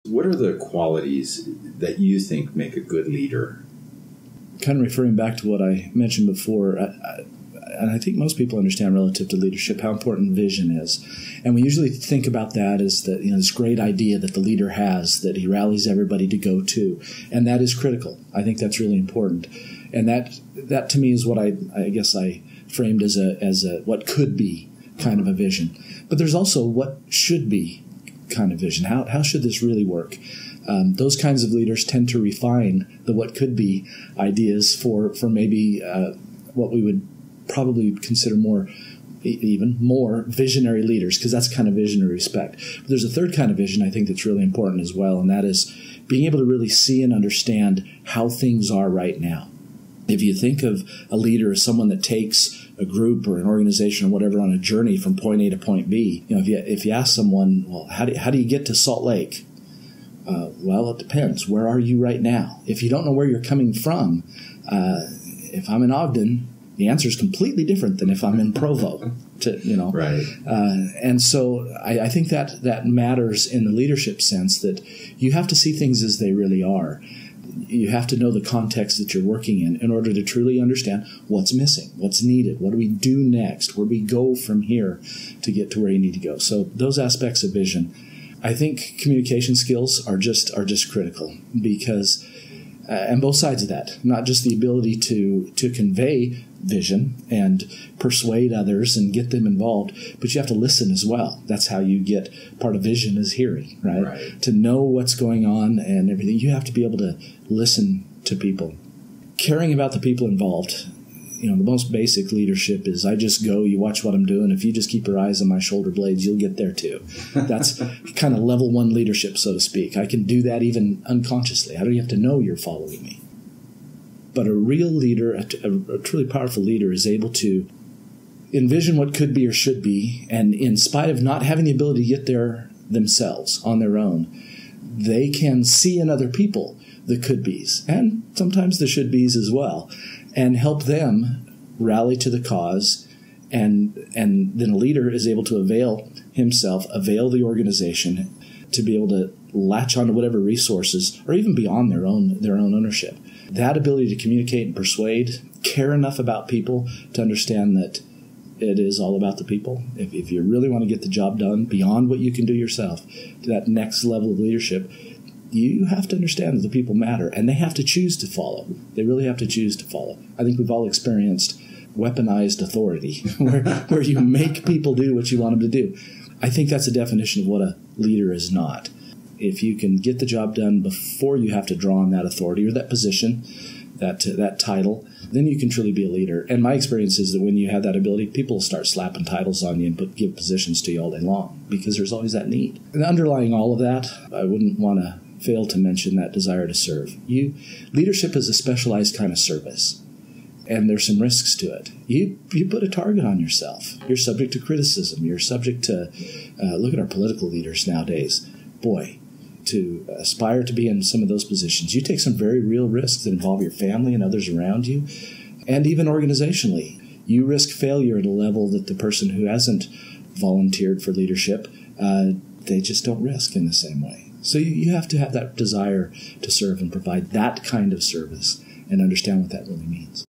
What are the qualities that you think make a good leader? Kind of referring back to what I mentioned before, and I think most people understand relative to leadership how important vision is. And we usually think about that as this great idea that the leader has that he rallies everybody to go to. And that is critical. I think that's really important. And that to me is what I guess I framed as a what could be kind of a vision. But there's also what should be kind of vision. How should this really work? Those kinds of leaders tend to refine the what could be ideas for maybe what we would probably consider even more visionary leaders, because that's kind of visionary respect. But there's a third kind of vision I think that's really important as well, and that is being able to really see and understand how things are right now. If you think of a leader as someone that takes a group or an organization or whatever on a journey from point A to point B, if you ask someone, well, how do you get to Salt Lake? Well, it depends. Where are you right now? If you don't know where you're coming from, if I'm in Ogden, the answer is completely different than if I'm in Provo. Right. And so I think that matters in the leadership sense, that you have to see things as they really are. You have to know the context that you're working in order to truly understand what's missing, what's needed, what do we do next, where do we go from here to get to where you need to go. So those aspects of vision, I think communication skills are just critical, because and both sides of that, not just the ability to convey vision and persuade others and get them involved, but you have to listen as well. That's how you get part of vision is hearing, right? To know what's going on and everything. You have to be able to listen to people. Caring about the people involved. The most basic leadership is I just go, you watch what I'm doing. If you just keep your eyes on my shoulder blades, you'll get there too. That's kind of level one leadership, so to speak. I can do that even unconsciously. I don't have to know you're following me. But a real leader, a truly powerful leader, is able to envision what could be or should be, and in spite of not having the ability to get there themselves on their own, they can see in other people the could-bes, and sometimes the should-bes as well, and help them rally to the cause, and then a leader is able to avail the organization to be able to latch onto whatever resources, or even beyond their own ownership. That ability to communicate and persuade, care enough about people to understand that it is all about the people. If you really want to get the job done beyond what you can do yourself, to that next level of leadership, you have to understand that the people matter, and they have to choose to follow. They really have to choose to follow. I think we've all experienced weaponized authority, where you make people do what you want them to do. I think that's a definition of what a leader is not. If you can get the job done before you have to draw on that authority or that position, that title, then you can truly be a leader. And my experience is that when you have that ability, people will start slapping titles on you and give positions to you all day long, because there's always that need. And underlying all of that, I wouldn't want to fail to mention that desire to serve. Leadership is a specialized kind of service, and there's some risks to it. You put a target on yourself. You're subject to criticism. You're subject to, look at our political leaders nowadays. Boy, to aspire to be in some of those positions, you take some very real risks that involve your family and others around you, and even organizationally. You risk failure at a level that the person who hasn't volunteered for leadership, they just don't risk in the same way. So you have to have that desire to serve and provide that kind of service and understand what that really means.